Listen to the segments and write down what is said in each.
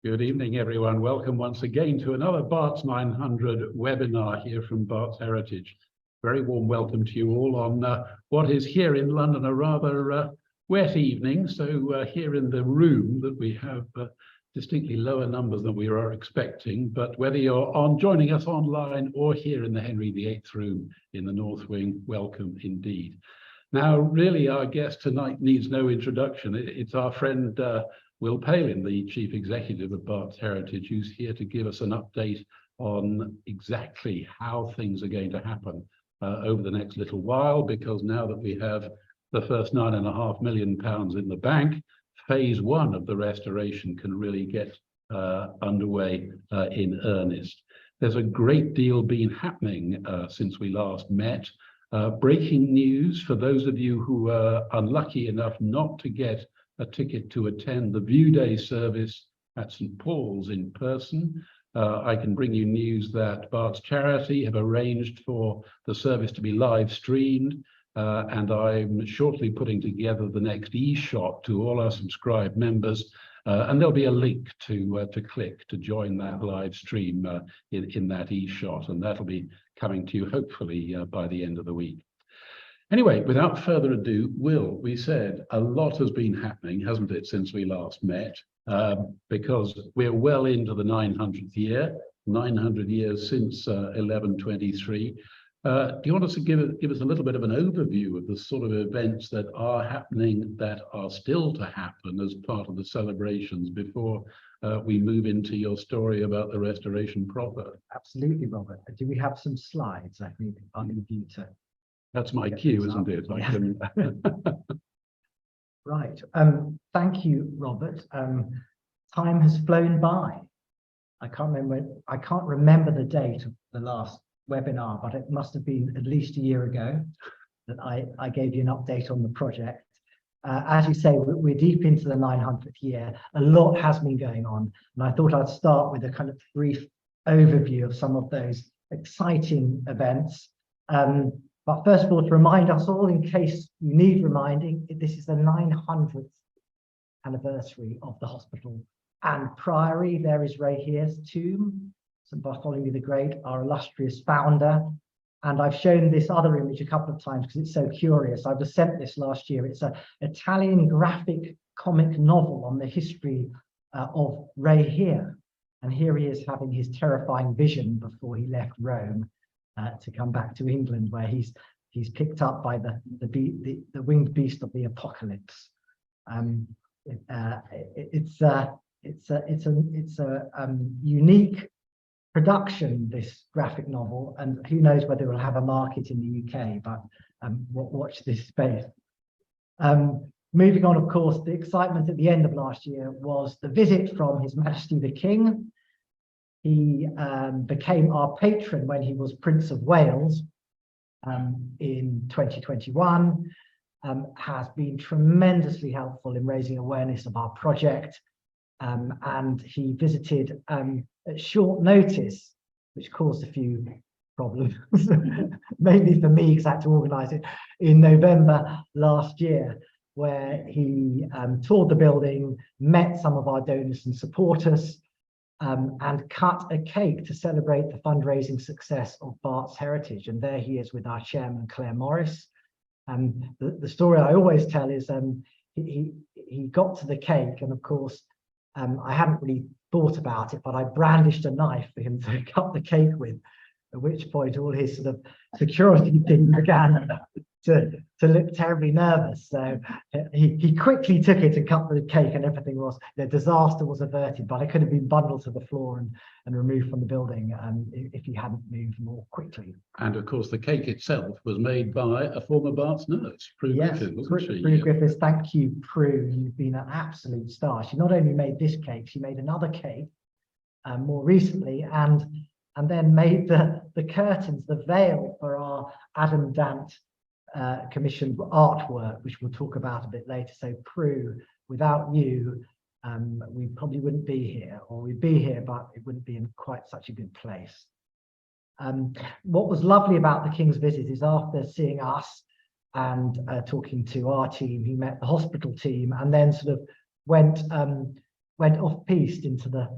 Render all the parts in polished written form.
Good evening, everyone. Welcome once again to another Barts 900 webinar here from Barts Heritage. Very warm welcome to you all on what is here in London a rather wet evening. So here in the room that we have distinctly lower numbers than we were expecting, but whether you're joining us online or here in the Henry VIII room in the North Wing, welcome indeed. Now, really, our guest tonight needs no introduction. It's our friend Will Palin, the Chief Executive of Barts Heritage, who's here to give us an update on exactly how things are going to happen over the next little while, because now that we have the first £9.5 million in the bank, phase one of the restoration can really get underway in earnest. There's a great deal been happening since we last met. Breaking news for those of you who are unlucky enough not to get a ticket to attend the View Day service at St. Paul's in person. I can bring you news that Barts Charity have arranged for the service to be live streamed, and I'm shortly putting together the next e-shot to all our subscribed members, and there'll be a link to click to join that live stream in that e-shot, and that'll be coming to you hopefully by the end of the week. Anyway, without further ado, Will, we said a lot has been happening, hasn't it, since we last met? Because we're well into the 900th year, 900 years since 1123. Do you want us to give us a little bit of an overview of the sort of events that are happening, that are still to happen as part of the celebrations before we move into your story about the restoration proper? Absolutely, Robert. Do we have some slides? I need you to. That's my cue, isn't it? Yeah. Right. Thank you, Robert. Time has flown by. I can't remember the date of the last webinar, but it must have been at least a year ago that I gave you an update on the project. As you say, we're deep into the 900th year. A lot has been going on, and I thought I'd start with a kind of brief overview of some of those exciting events. But first of all, to remind us all, in case you need reminding, this is the 900th anniversary of the hospital and priory. There is Ray Here's tomb, St. Bartholomew the Great, our illustrious founder. And I've shown this other image a couple of times because it's so curious. I was sent this last year. It's an Italian graphic comic novel on the history of Ray Here. And here he is having his terrifying vision before he left Rome to come back to England, where he's picked up by the winged beast of the apocalypse. It's a unique production, this graphic novel, and who knows whether it will have a market in the UK, but watch this space. Moving on, of course, the excitement at the end of last year was the visit from His Majesty the King. He became our patron when he was Prince of Wales in 2021, has been tremendously helpful in raising awareness of our project, and he visited at short notice, which caused a few problems, mainly for me because I had to organise it, in November last year, where he toured the building, met some of our donors and supporters, and cut a cake to celebrate the fundraising success of Barts Heritage. And there he is with our chairman, Claire Morris. The story I always tell is he got to the cake, and of course, I hadn't really thought about it, but I brandished a knife for him to cut the cake with, at which point all his sort of security team began to look terribly nervous. So he quickly took it and cut the cake, and everything was, the disaster was averted, but it could have been bundled to the floor and removed from the building if he hadn't moved more quickly. And of course, the cake itself was made by a former Barts nurse, Prue Griffith, wasn't she? Prue Griffiths, thank you, Prue. You've been an absolute star. She not only made this cake, she made another cake more recently, and then made the curtains, the veil for our Adam Dant commissioned artwork, which we'll talk about a bit later. So Prue, without you, we probably wouldn't be here, or we'd be here, but it wouldn't be in quite such a good place. What was lovely about the King's visit is after seeing us and talking to our team, he met the hospital team and then sort of went went off-piste into the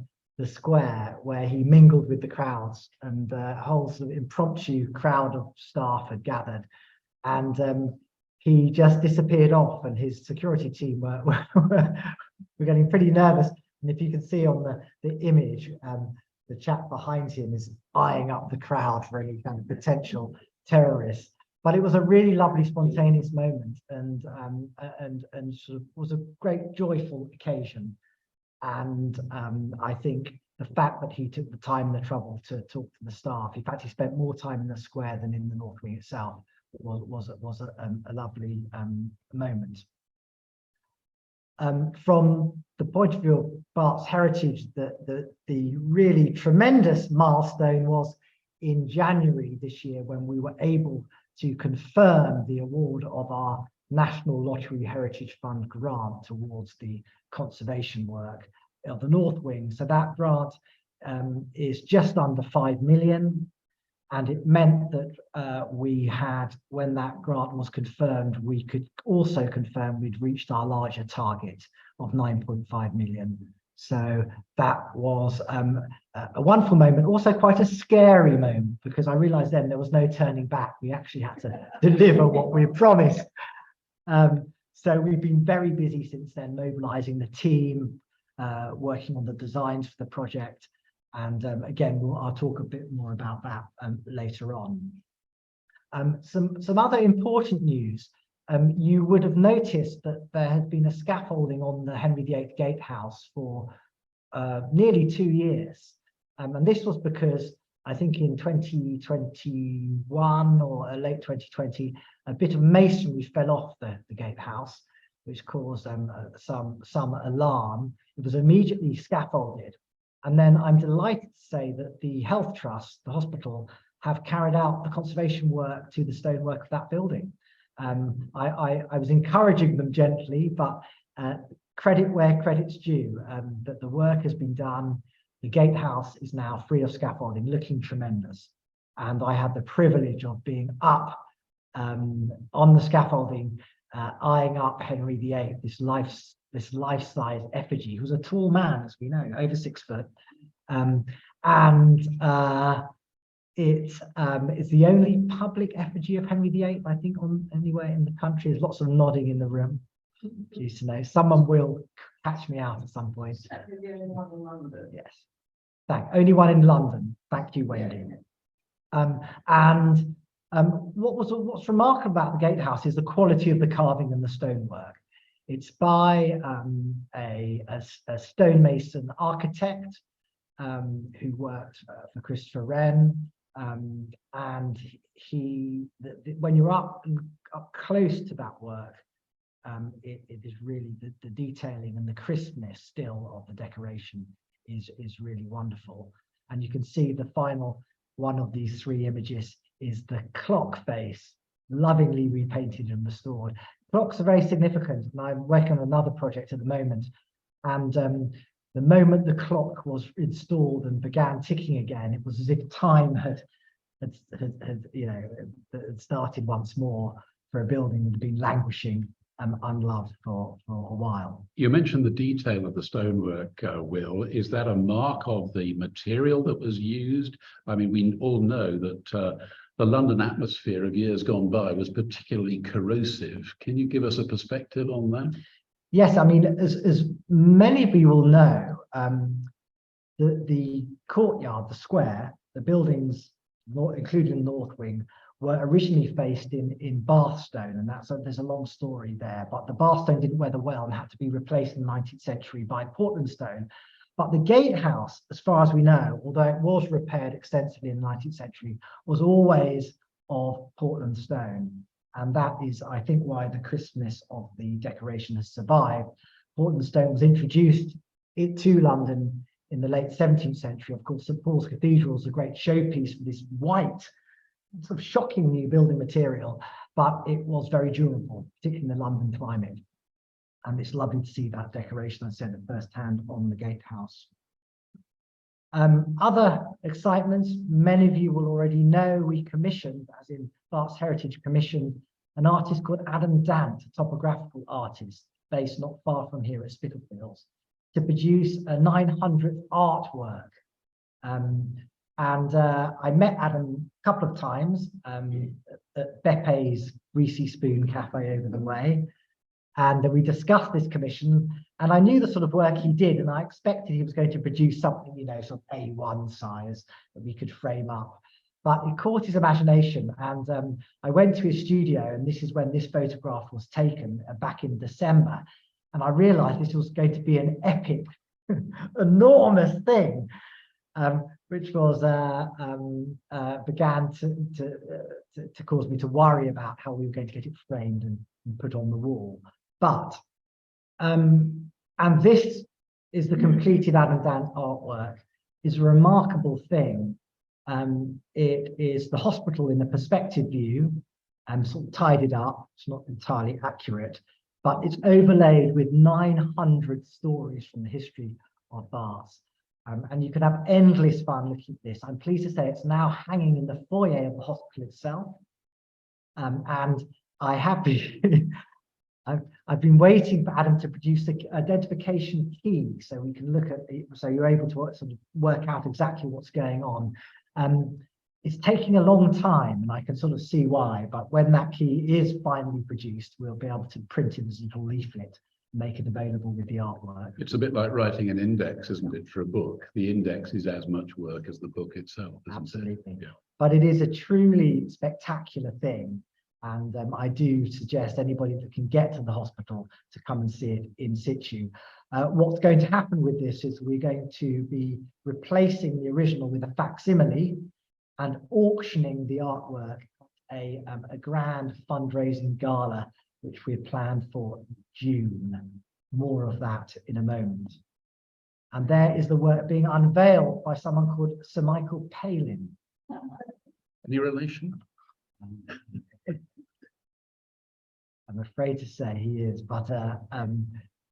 square where he mingled with the crowds, and a whole sort of impromptu crowd of staff had gathered, and he just disappeared off, and his security team were getting pretty nervous. And if you can see on the image, the chap behind him is eyeing up the crowd for any kind of potential terrorists. But it was a really lovely, spontaneous moment, and sort of was a great, joyful occasion. And I think the fact that he took the time and the trouble to talk to the staff, in fact, he spent more time in the square than in the North Wing itself, was a lovely moment. From the point of view of Barts heritage, the really tremendous milestone was in January this year, when we were able to confirm the award of our National Lottery Heritage Fund grant towards the conservation work of the North Wing. So that grant is just under 5 million. And it meant that we had, when that grant was confirmed, we could also confirm we'd reached our larger target of 9.5 million. So that was a wonderful moment, also quite a scary moment, because I realized then there was no turning back. We actually had to deliver what we promised. So we've been very busy since then, mobilizing the team, working on the designs for the project. And again, I'll talk a bit more about that later on. Some other important news. You would have noticed that there has been a scaffolding on the Henry VIII Gatehouse for nearly 2 years. And this was because I think in 2021 or late 2020, a bit of masonry fell off the gatehouse, which caused some alarm. It was immediately scaffolded. And then I'm delighted to say that the Health Trust, the hospital, have carried out the conservation work to the stonework of that building. I was encouraging them gently, but credit where credit's due, that the work has been done. The gatehouse is now free of scaffolding, looking tremendous. And I had the privilege of being up on the scaffolding, eyeing up Henry VIII, this life-size effigy. He was a tall man, as we know, over 6 foot. It's the only public effigy of Henry VIII, I think, on anywhere in the country. There's lots of nodding in the room. Pleased to know. Someone will catch me out at some point. The only one in London. Yes. Only one in London. Thank you, Wendy. What's remarkable about the gatehouse is the quality of the carving and the stonework. It's by a stonemason architect who worked for Christopher Wren, and when you're up close to that work, it is really the detailing and the crispness still of the decoration is really wonderful. And you can see the final one of these 3 images is the clock face, lovingly repainted and restored. Clocks are very significant, and I'm working on another project at the moment. And the moment the clock was installed and began ticking again, it was as if time had started once more for a building that had been languishing unloved for a while. You mentioned the detail of the stonework, Will. Is that a mark of the material that was used? I mean, we all know that the London atmosphere of years gone by was particularly corrosive. Can you give us a perspective on that? Yes, I mean, as many of you will know, the courtyard, the square, the buildings, including the North Wing, were originally faced in Bath stone, and there's a long story there. But the Bath stone didn't weather well and had to be replaced in the 19th century by Portland stone. But the gatehouse, as far as we know, although it was repaired extensively in the 19th century, was always of Portland stone. And that is, I think, why the crispness of the decoration has survived. Portland stone was introduced to London in the late 17th century. Of course, St Paul's Cathedral is a great showpiece for this white, sort of shocking new building material, but it was very durable, particularly in the London climate. And it's lovely to see that decoration, I said, at first hand on the gatehouse. Other excitements, many of you will already know, we commissioned, as in Barts Heritage commissioned, an artist called Adam Dant, a topographical artist based not far from here at Spitalfields. to produce a 900th artwork. I met Adam a couple of times at Bepe's Greasy Spoon Cafe over the way. And we discussed this commission, and I knew the sort of work he did, and I expected he was going to produce something, you know, sort of A1 size that we could frame up. But it caught his imagination, and I went to his studio, and this is when this photograph was taken back in December. And I realized this was going to be an epic, enormous thing, which was began to cause me to worry about how we were going to get it framed and put on the wall. But and this is the completed Adam Dan artwork. Is a remarkable thing. It is the hospital in a perspective view, and sort of tidied up. It's not entirely accurate, but it's overlaid with 900 stories from the history of Barts. And you can have endless fun looking at this. I'm pleased to say it's now hanging in the foyer of the hospital itself. And I have been, I've been waiting for Adam to produce the identification key so we can look at it, so you're able to sort of work out exactly what's going on. It's taking a long time, and I can sort of see why, but when that key is finally produced, we'll be able to print it as a little leaflet, make it available with the artwork. It's a bit like writing an index, isn't it, for a book? The index is as much work as the book itself, isn't Absolutely. it? Yeah. But it is a truly spectacular thing. And I do suggest anybody that can get to the hospital to come and see it in situ. What's going to happen with this is we're going to be replacing the original with a facsimile and auctioning the artwork at a grand fundraising gala, which we've planned for June. More of that in a moment. And there is the work being unveiled by someone called Sir Michael Palin. Any relation? I'm afraid to say he is, but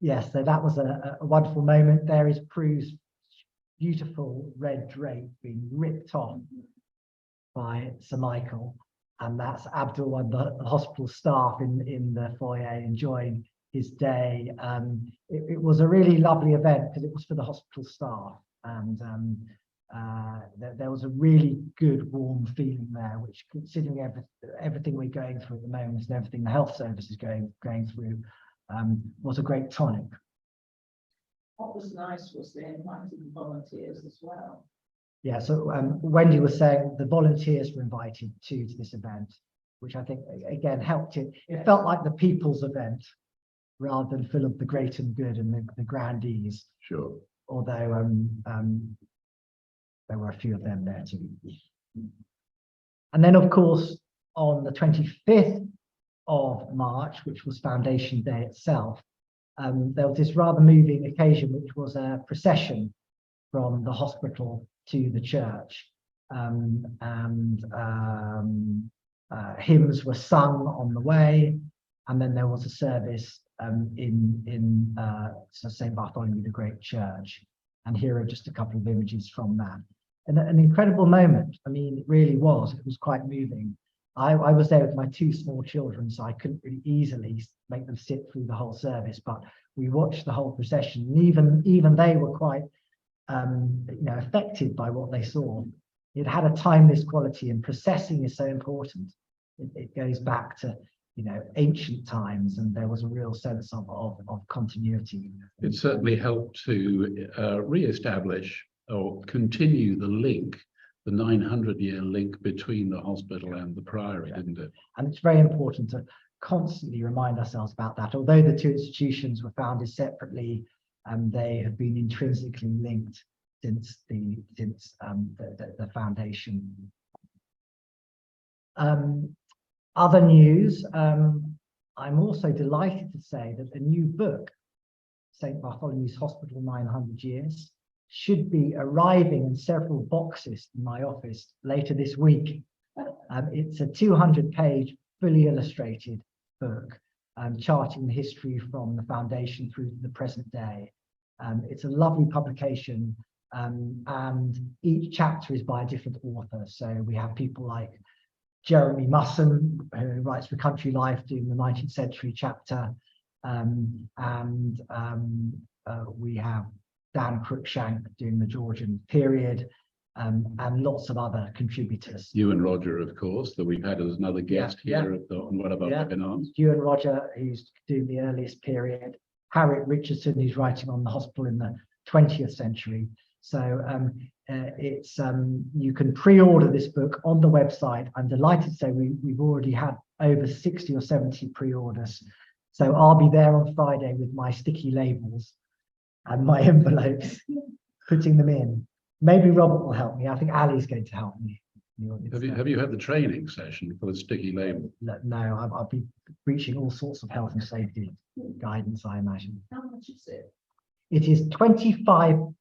yes, so that was a wonderful moment. There is Prue's beautiful red drape being ripped off by Sir Michael, and that's Abdul and the hospital staff in the foyer enjoying his day. It was a really lovely event because it was for the hospital staff, and there was a really good warm feeling there, which, considering everything we're going through at the moment and everything the health service is going through, was a great tonic. What was nice was the inviting volunteers as well. Yeah, so Wendy was saying the volunteers were invited to this event, which I think again helped it. It felt like the people's event rather than full of the great and good and the grandees. Sure. Although there were a few of them there too. And then, of course, on the 25th of March, which was Foundation Day itself, there was this rather moving occasion, which was a procession from the hospital to the church. Hymns were sung on the way, and then there was a service in St. Bartholomew the Great Church. And here are just a couple of images from that. And an incredible moment. I mean, it really was. It was quite moving. I was there with my two small children, so I couldn't really easily make them sit through the whole service. But we watched the whole procession, and even they were quite, affected by what they saw. It had a timeless quality, and processing is so important. It goes back to ancient times, and there was a real sense of continuity. It certainly helped to re-establish or continue the link, the 900-year link between the hospital and the priory, didn't it? And it's very important to constantly remind ourselves about that. Although the two institutions were founded separately, they have been intrinsically linked since the foundation. Other news, I'm also delighted to say that a new book, St. Bartholomew's Hospital 900 Years, should be arriving in several boxes in my office later this week. It's a 200-page, fully illustrated book, charting the history from the foundation through to the present day. It's a lovely publication, and each chapter is by a different author. So we have people like Jeremy Musson, who writes for Country Life, doing the 19th century chapter. We have Dan Cruikshank doing the Georgian period, and lots of other contributors. You and Roger, of course, that we've had as another guest here on one of our webinars. You and Roger, who's doing the earliest period. Harriet Richardson, who's writing on the hospital in the 20th century. So you can pre-order this book on the website. I'm delighted to say we've already had over 60 or 70 pre-orders. So I'll be there on Friday with my sticky labels and my envelopes, putting them in. Maybe Robert will help me. I think Ali's going to help me. Have you had the training session for the sticky label? No, I'll be breaching all sorts of health and safety guidance, I imagine. How much is it? It is £25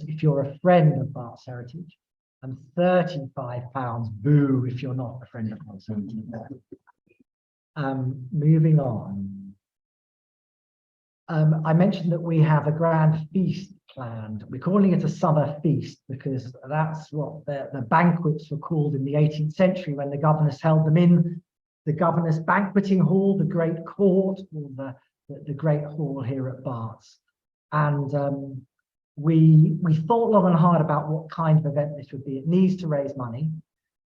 if you're a friend of Barts Heritage, and £35 boo if you're not a friend of Barts Heritage. Moving on. I mentioned that we have a grand feast planned. We're calling it a summer feast because that's what the banquets were called in the 18th century when the governors held them in the governor's banqueting hall, the Great Court, or the Great Hall here at Barts. And we thought long and hard about what kind of event this would be. It needs to raise money,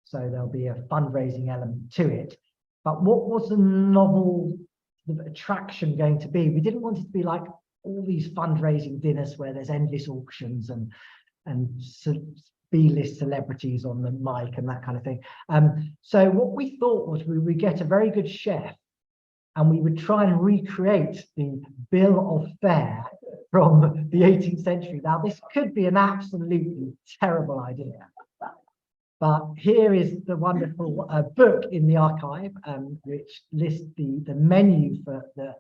so there'll be a fundraising element to it. But what was the novel attraction going to be? We didn't want it to be like all these fundraising dinners where there's endless auctions and B-list celebrities on the mic and that kind of thing. So what we thought was we would get a very good chef and we would try and recreate the bill of fare from the 18th century. Now, this could be an absolutely terrible idea. But here is the wonderful book in the archive, which lists the menu for the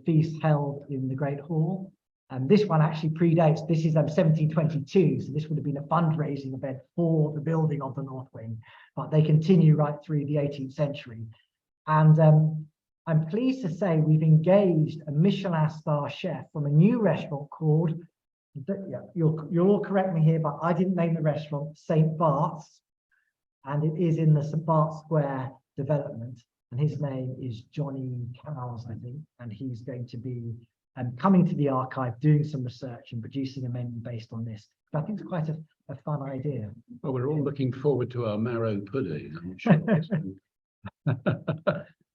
feast held in the Great Hall. And this one actually predates, this is 1722, so this would have been a fundraising event for the building of the North Wing, but they continue right through the 18th century. And I'm pleased to say we've engaged a Michelin star chef from a new restaurant called, you'll all correct me here, but I didn't name the restaurant, St. Barts. And it is in the St. Barts Square development. And his name is Johnny Cowles, I think. And he's going to be coming to the archive, doing some research and producing a menu based on this. But I think it's quite a fun idea. Well, we're all looking forward to our marrow pudding, I'm sure.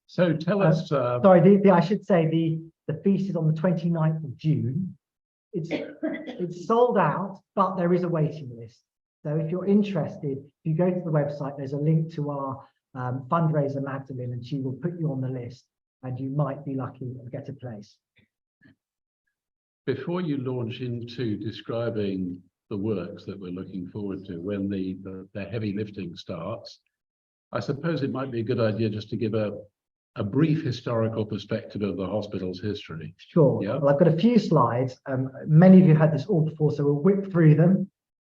So tell us. Sorry, I should say the feast is on the 29th of June. It's sold out, but there is a waiting list. So if you're interested, if you go to the website, there's a link to our fundraiser, Magdalene, and she will put you on the list and you might be lucky and get a place. Before you launch into describing the works that we're looking forward to when the heavy lifting starts, I suppose it might be a good idea just to give a brief historical perspective of the hospital's history. Sure. Yeah. Well, I've got a few slides. Many of you had this all before, so we'll whip through them.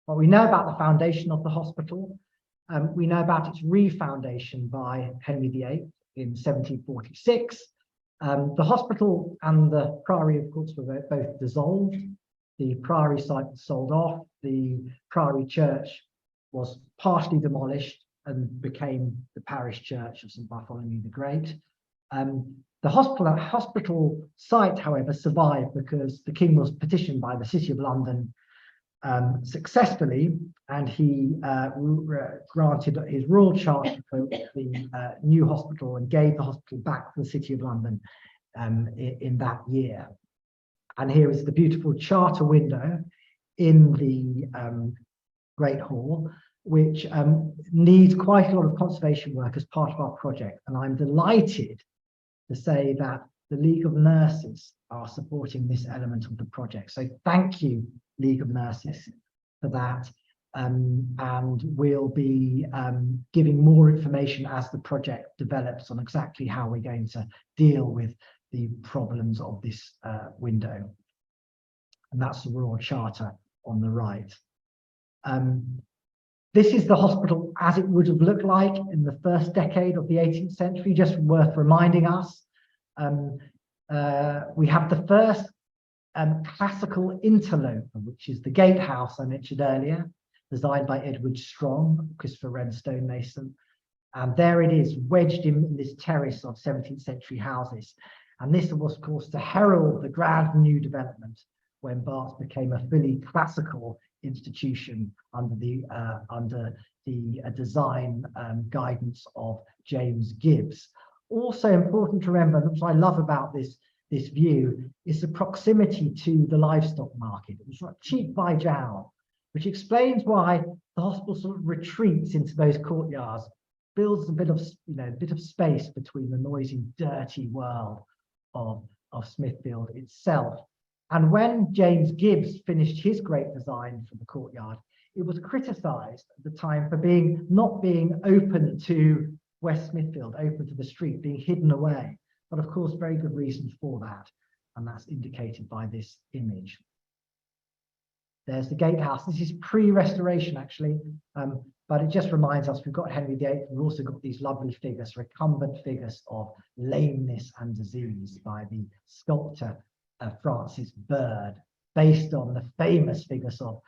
What we know about the foundation of the hospital, we know about its refoundation by Henry VIII in 1746. The hospital and the priory, of course, were both dissolved. The priory site was sold off. The priory church was partially demolished and became the parish church of St. Bartholomew the Great. The hospital site, however, survived because the king was petitioned by the City of London successfully, and he granted his royal charter for the new hospital and gave the hospital back to the City of London in that year. And here is the beautiful charter window in the Great Hall, which needs quite a lot of conservation work as part of our project. And I'm delighted to say that the League of Nurses are supporting this element of the project. So thank you, League of Nurses, for that. And we'll be giving more information as the project develops on exactly how we're going to deal with the problems of this window. And that's the Royal Charter on the right. This is the hospital as it would have looked like in the first decade of the 18th century, just worth reminding us. We have the first classical interloper, which is the gatehouse I mentioned earlier, designed by Edward Strong, Christopher Wren stonemason. And there it is, wedged in this terrace of 17th century houses. And this was, of course, to herald the grand new development when Barts became a fully classical institution under the design guidance of James Gibbs. Also important to remember, and what I love about this view, is the proximity to the livestock market. It was like cheek by jowl, which explains why the hospital sort of retreats into those courtyards, builds a bit of space between the noisy, dirty world of Smithfield itself. And when James Gibbs finished his great design for the courtyard, it was criticised at the time for not being open to West Smithfield, open to the street, being hidden away. But of course, very good reason for that. And that's indicated by this image. There's the gatehouse. This is pre-restoration, actually, but it just reminds us we've got Henry VIII. We've also got these lovely figures, recumbent figures of lameness and disease by the sculptor Francis Bird, based on the famous figures of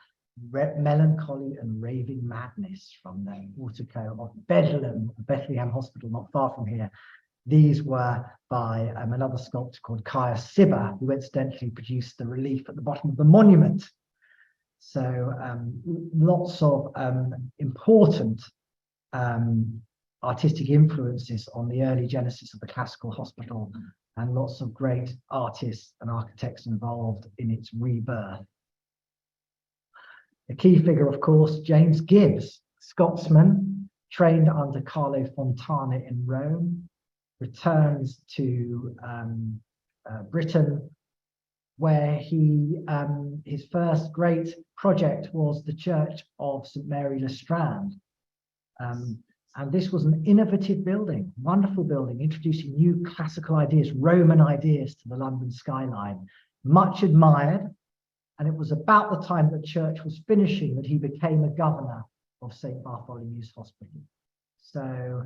melancholy and raving madness from the portico of Bethlehem Hospital, not far from here. These were by another sculptor called Caius Cibber, who incidentally produced the relief at the bottom of the monument. So lots of important artistic influences on the early genesis of the classical hospital, and lots of great artists and architects involved in its rebirth. The key figure, of course, James Gibbs, Scotsman, trained under Carlo Fontana in Rome, returns to Britain, where his first great project was the Church of St. Mary le Strand. And this was an innovative building, wonderful building, introducing new classical ideas, Roman ideas to the London skyline, much admired. And it was about the time the church was finishing that he became a governor of St. Bartholomew's Hospital. So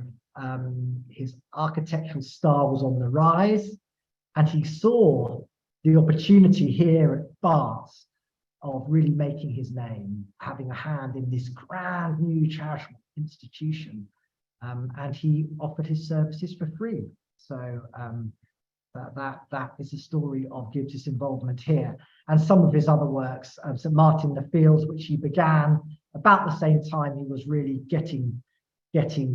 his architectural star was on the rise, and he saw the opportunity here at Barts of really making his name, having a hand in this grand new charitable institution. And he offered his services for free. So that is the story of Gibbs's involvement here. And some of his other works, St. Martin in the Fields, which he began about the same time he was really getting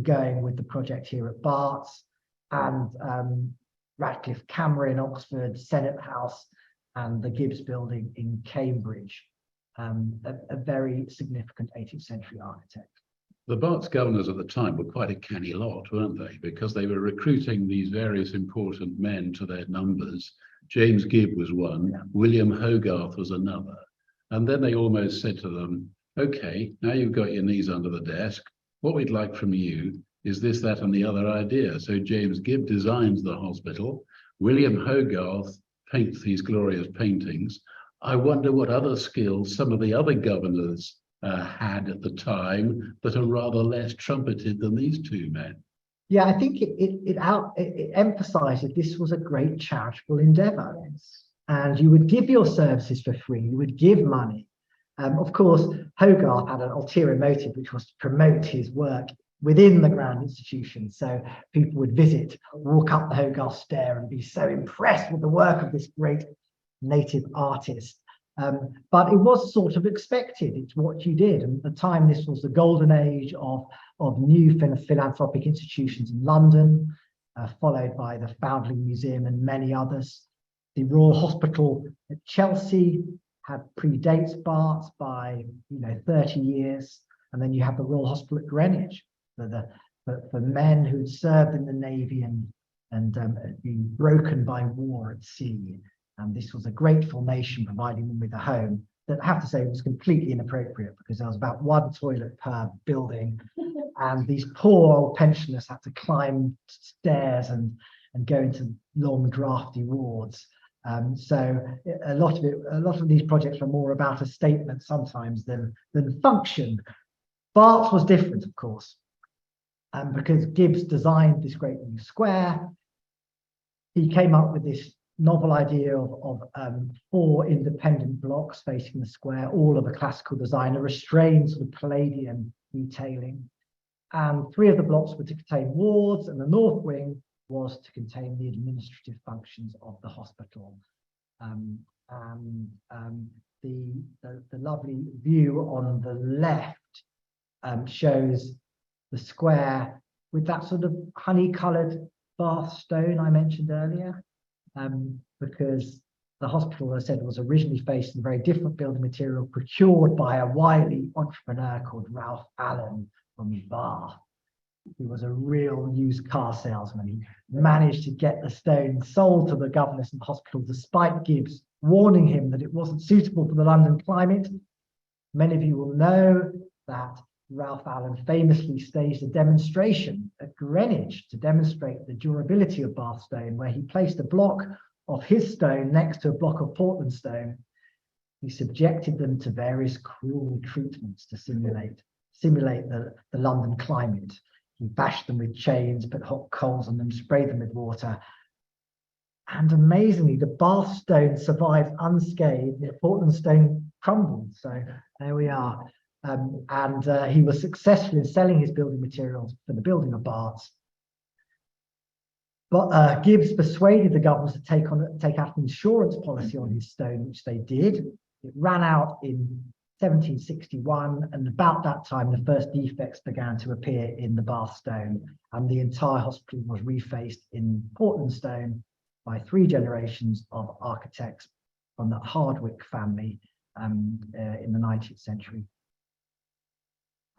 going with the project here at Barts, and Radcliffe Camera in Oxford, Senate House, and the Gibbs Building in Cambridge. A very significant 18th century architect. The Barts governors at the time were quite a canny lot, weren't they? Because they were recruiting these various important men to their numbers. James Gibb was one, yeah. William Hogarth was another. And then they almost said to them, okay, now you've got your knees under the desk. What we'd like from you is this, that, and the other idea. So James Gibb designs the hospital. William Hogarth paints these glorious paintings. I wonder what other skills some of the other governors had at the time that are rather less trumpeted than these two men. Yeah, I think it emphasised that this was a great charitable endeavour. Yes. And you would give your services for free, you would give money. Of course, Hogarth had an ulterior motive, which was to promote his work within the grand institution. So people would visit, walk up the Hogarth stair and be so impressed with the work of this great native artist. But it was sort of expected. It's what you did. And at the time, this was the golden age of new philanthropic institutions in London, followed by the Foundling Museum and many others. The Royal Hospital at Chelsea predates Barts by 30 years. And then you have the Royal Hospital at Greenwich for men who had served in the Navy and been broken by war at sea. And this was a grateful nation providing them with a home that I have to say was completely inappropriate, because there was about one toilet per building. And these poor old pensioners had to climb stairs and go into long drafty wards. So a lot of these projects were more about a statement sometimes than function. Barts was different, of course, because Gibbs designed this great new square. He came up with this novel idea of 4 independent blocks facing the square, all of a classical design, a restrained sort of Palladian detailing. And 3 of the blocks were to contain wards, and the north wing was to contain the administrative functions of the hospital. The lovely view on the left shows the square with that sort of honey-coloured Bath stone I mentioned earlier, because the hospital, as I said, was originally facing a very different building material procured by a wily entrepreneur called Ralph Allen from Bath, who was a real used car salesman. He managed to get the stone sold to the governors and hospital despite Gibbs warning him that it wasn't suitable for the London climate. Many of you will know that Ralph Allen famously staged a demonstration at Greenwich to demonstrate the durability of Bath stone, where he placed a block of his stone next to a block of Portland stone. He subjected them to various cruel treatments to simulate the London climate. He bashed them with chains, put hot coals on them, sprayed them with water. And amazingly, the Bath stone survived unscathed, the Portland stone crumbled. So there we are. He was successful in selling his building materials for the building of Barts. But Gibbs persuaded the governors to take out an insurance policy on his stone, which they did. It ran out in 1761, and about that time, the first defects began to appear in the Bath stone, and the entire hospital was refaced in Portland stone by 3 generations of architects from the Hardwick family in the 19th century.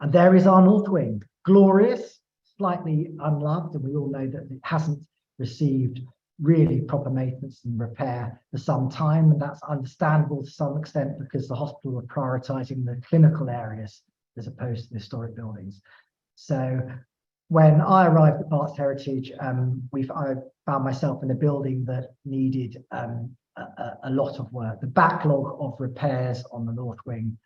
And there is our north wing, glorious, slightly unloved, and we all know that it hasn't received really proper maintenance and repair for some time, and that's understandable to some extent because the hospital were prioritising the clinical areas as opposed to the historic buildings. So when I arrived at Barts Heritage, I found myself in a building that needed a lot of work. The backlog of repairs on the north wing,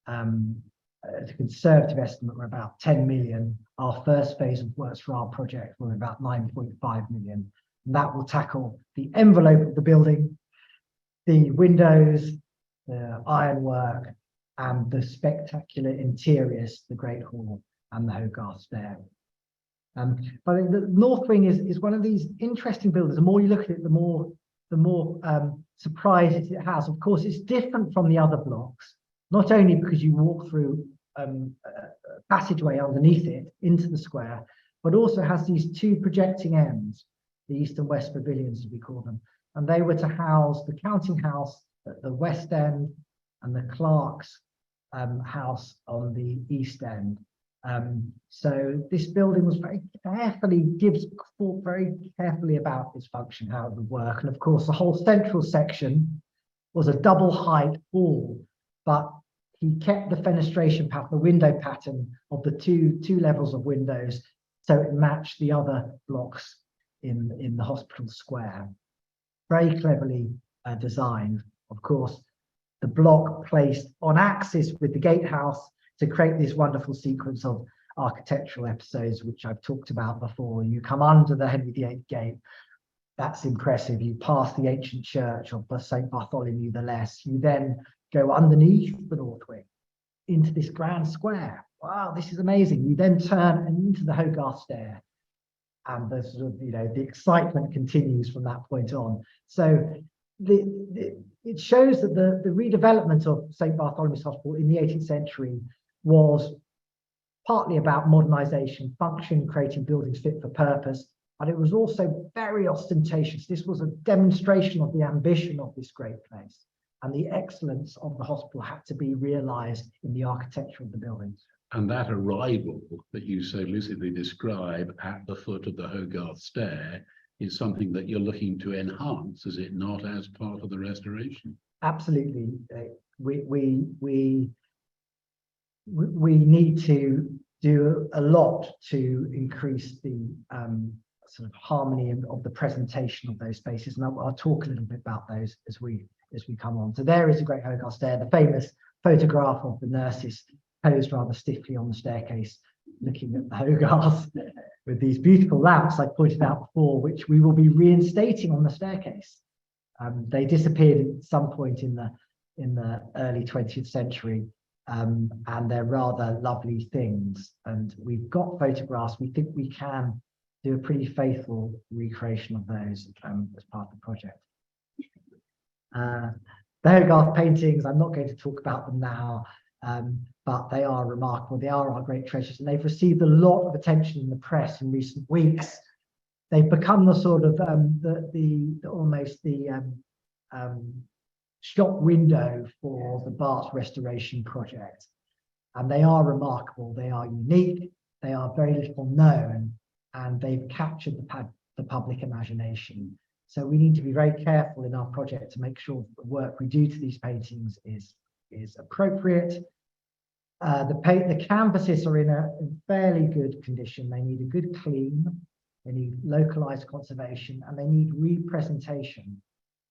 at a conservative estimate, were about 10 million. Our first phase of works for our project were about 9.5 million. And that will tackle the envelope of the building, the windows, the ironwork, and the spectacular interiors, the Great Hall and the Hogarth Stair. But the north wing is one of these interesting buildings. The more you look at it, the more surprises it has. Of course, it's different from the other blocks, not only because you walk through a passageway underneath it into the square, but also has these 2 projecting ends, the east and west pavilions, as we call them. And they were to house the counting house at the west end and the clerk's house on the east end. So this building was very carefully, Gibbs thought very carefully about its function, how it would work. And of course, the whole central section was a double height hall, but he kept the fenestration pattern, the window pattern of the two levels of windows, so it matched the other blocks in the hospital square. Very cleverly designed. Of course, the block placed on axis with the gatehouse to create this wonderful sequence of architectural episodes, which I've talked about before. You come under the Henry VIII gate. That's impressive. You pass the ancient church of St. Bartholomew the Less. You then go underneath the north wing into this grand square. Wow, this is amazing. You then turn into the Hogarth Stair, and the sort of, the excitement continues from that point on. So it shows that the redevelopment of St. Bartholomew's Hospital in the 18th century was partly about modernisation, function, creating buildings fit for purpose, but it was also very ostentatious. This was a demonstration of the ambition of this great place, and the excellence of the hospital had to be realised in the architecture of the buildings. And that arrival that you so lucidly describe at the foot of the Hogarth Stair is something that you're looking to enhance, is it not, as part of the restoration? Absolutely. We need to do a lot to increase the sort of harmony of the presentation of those spaces, and I'll talk a little bit about those as we come on. So there is a great Hogarth Stair, the famous photograph of the nurses posed rather stiffly on the staircase, looking at the Hogarth with these beautiful lamps I pointed out before, which we will be reinstating on the staircase. They disappeared at some point in the early 20th century, and they're rather lovely things. And we've got photographs. We think we can do a pretty faithful recreation of those as part of the project. The Hogarth paintings, I'm not going to talk about them now, but they are remarkable. They are our great treasures, and they've received a lot of attention in the press in recent weeks. They've become the sort of almost the shop window for the Barts restoration project, and they are remarkable. They are unique. They are very little known, and they've captured the public imagination. So we need to be very careful in our project to make sure that the work we do to these paintings is appropriate. The canvases are in a fairly good condition. They need a good clean, they need localized conservation, and they need representation.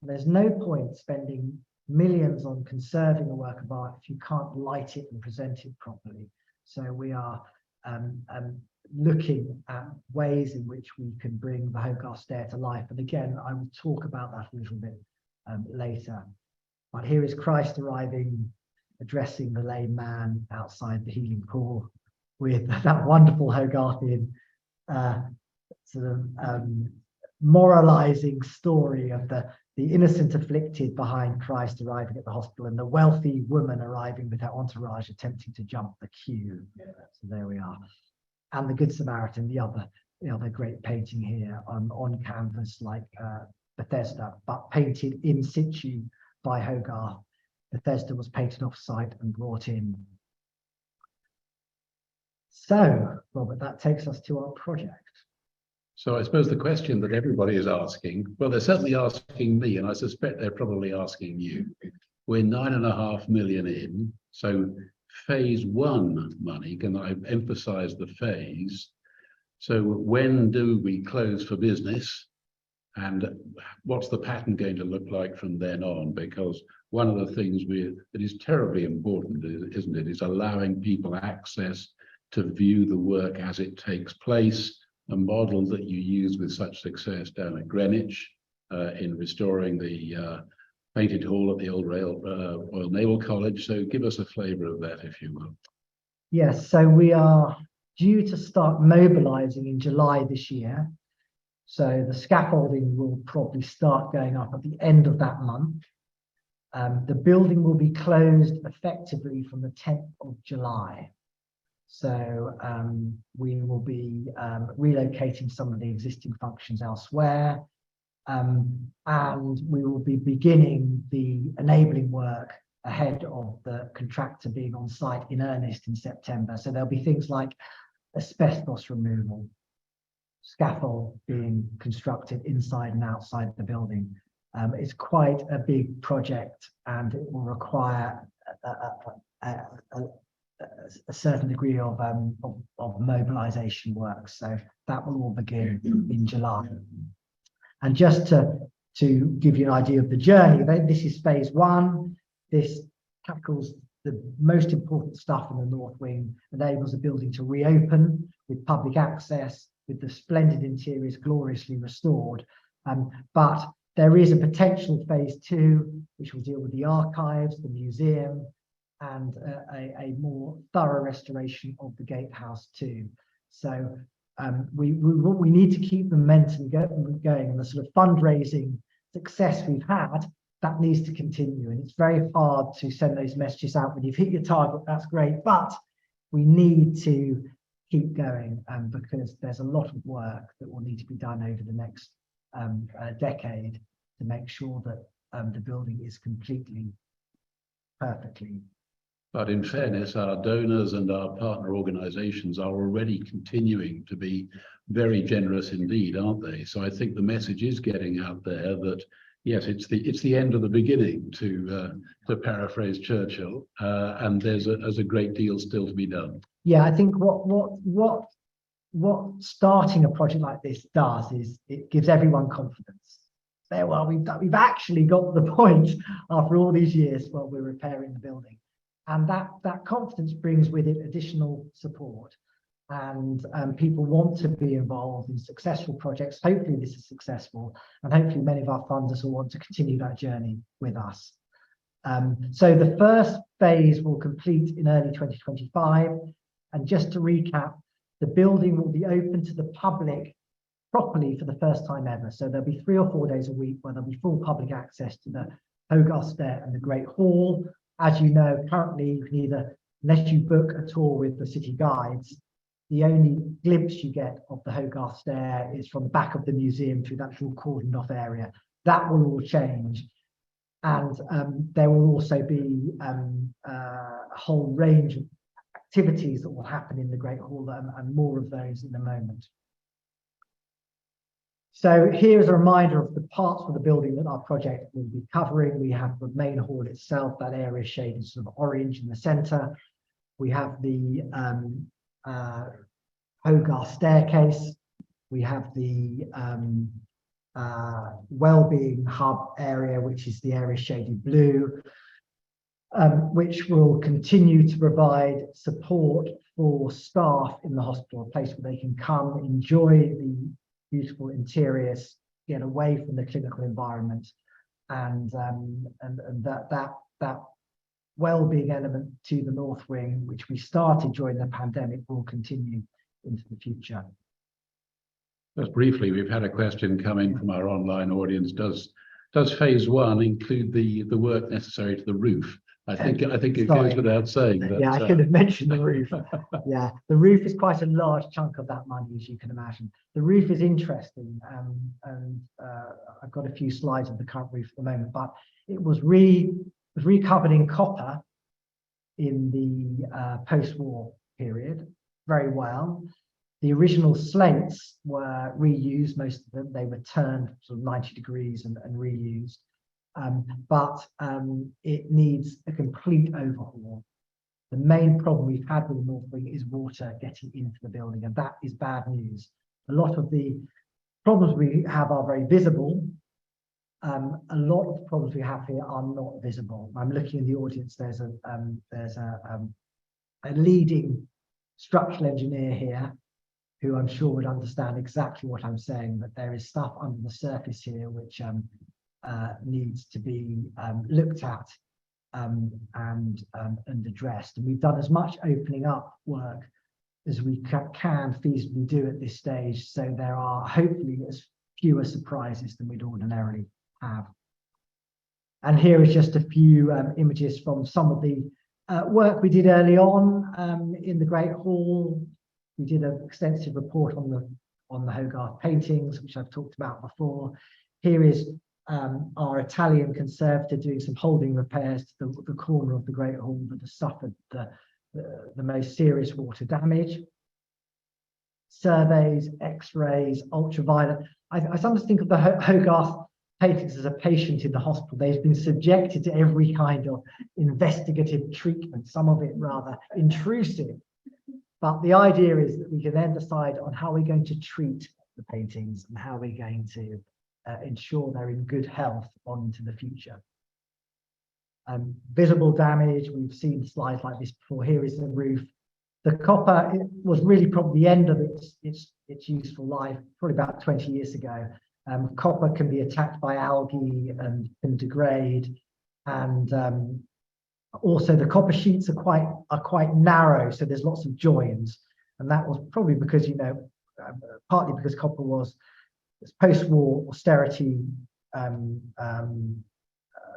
There's no point spending millions on conserving a work of art if you can't light it and present it properly. So we are looking at ways in which we can bring the Hogarth stair to life. And again, I will talk about that a little bit later. But here is Christ arriving, addressing the lame man outside the healing pool with that wonderful Hogarthian moralizing story of the innocent afflicted behind Christ arriving at the hospital and the wealthy woman arriving with her entourage attempting to jump the queue. So there we are. And the Good Samaritan, the other great painting here on canvas like Bethesda, but painted in situ by Hogarth. Bethesda was painted off site and brought in. So, Robert, that takes us to our project. So I suppose the question that everybody is asking, well, they're certainly asking me, and I suspect they're probably asking you. We're 9.5 million in, so phase one money, can I emphasize the phase? So when do we close for business? And what's the pattern going to look like from then on? Because one of the things that is terribly important, isn't it, is allowing people access to view the work as it takes place, a model that you use with such success down at Greenwich in restoring the painted hall at the old Royal Naval College. So give us a flavour of that, if you will. Yes, so we are due to start mobilising in July this year. So the scaffolding will probably start going up at the end of that month. The building will be closed effectively from the 10th of July. So we will be relocating some of the existing functions elsewhere. And we will be beginning the enabling work ahead of the contractor being on site in earnest in September. So there'll be things like asbestos removal, scaffold being constructed inside and outside the building. It's quite a big project, and it will require a certain degree of mobilization work. So that will all begin in July. And just to give you an idea of the journey, this is phase one. This tackles the most important stuff in the north wing, enables the building to reopen with public access, with the splendid interiors gloriously restored. But there is a potential phase two, which will deal with the archives, the museum, and a more thorough restoration of the gatehouse too. So we need to keep the momentum going, and the sort of fundraising success we've had, that needs to continue. And it's very hard to send those messages out when you've hit your target. That's great, but we need to keep going because there's a lot of work that will need to be done over the next decade to make sure that the building is completely, perfectly. But in fairness, our donors and our partner organizations are already continuing to be very generous indeed, aren't they? So I think the message is getting out there that, yes, it's the end of the beginning, to paraphrase Churchill, and there's a great deal still to be done. Yeah, I think what starting a project like this does is it gives everyone confidence. Say, well, we've actually got to the point after all these years while we're repairing the building. And that confidence brings with it additional support, and people want to be involved in successful projects. Hopefully this is successful, and hopefully many of our funders will want to continue that journey with us. So the first phase will complete in early 2025. And just to recap, the building will be open to the public properly for the first time ever. So there'll be 3 or 4 days a week where there'll be full public access to the Hogarth Stair and the Great Hall. As you know, currently you can either, unless you book a tour with the city guides, the only glimpse you get of the Hogarth Stair is from the back of the museum through that little cordoned off area. That will all change. And there will also be a whole range of activities that will happen in the Great Hall, and more of those in a moment. So here's a reminder of the parts of the building that our project will be covering. We have the main hall itself, that area shaded sort of orange in the center. We have the Hogarth staircase. We have the wellbeing hub area, which is the area shaded blue, which will continue to provide support for staff in the hospital, a place where they can come, enjoy the beautiful interiors, get away from the clinical environment, and that well-being element to the North Wing, which we started during the pandemic, will continue into the future. Just briefly, we've had a question come in from our online audience. Does phase 1 include the work necessary to the roof? I think it goes without saying that. Yeah, I should have mentioned the roof. Yeah, the roof is quite a large chunk of that money, as you can imagine. The roof is interesting, and I've got a few slides of the current roof at the moment, but it was recovered in copper in the post-war period very well. The original slates were reused, most of them. They were turned sort of 90 degrees and reused. But it needs a complete overhaul. The main problem we've had with the North Wing is water getting into the building, and that is bad news. A lot of the problems we have are very visible. A lot of the problems we have here are not visible. I'm looking in the audience. There's a leading structural engineer here who I'm sure would understand exactly what I'm saying, that there is stuff under the surface here which needs to be looked at and addressed. And we've done as much opening up work as we can feasibly do at this stage, so there are hopefully as fewer surprises than we'd ordinarily have. And here is just a few images from some of the work we did early on in the Great Hall. We did an extensive report on the Hogarth paintings, which I've talked about before. Here is our Italian conservator doing some holding repairs to the corner of the Great Hall that has suffered the most serious water damage. Surveys, X-rays, ultraviolet. I sometimes think of the Hogarth paintings as a patient in the hospital. They've been subjected to every kind of investigative treatment, some of it rather intrusive. But the idea is that we can then decide on how we're going to treat the paintings and how we're going to ensure they're in good health on into the future. Visible damage, we've seen slides like this before. Here is the roof. The copper, it was really probably the end of its useful life, probably about 20 years ago. Copper can be attacked by algae and can degrade, and also the copper sheets are quite narrow, so there's lots of joins, and that was probably because, you know, partly because copper was post-war austerity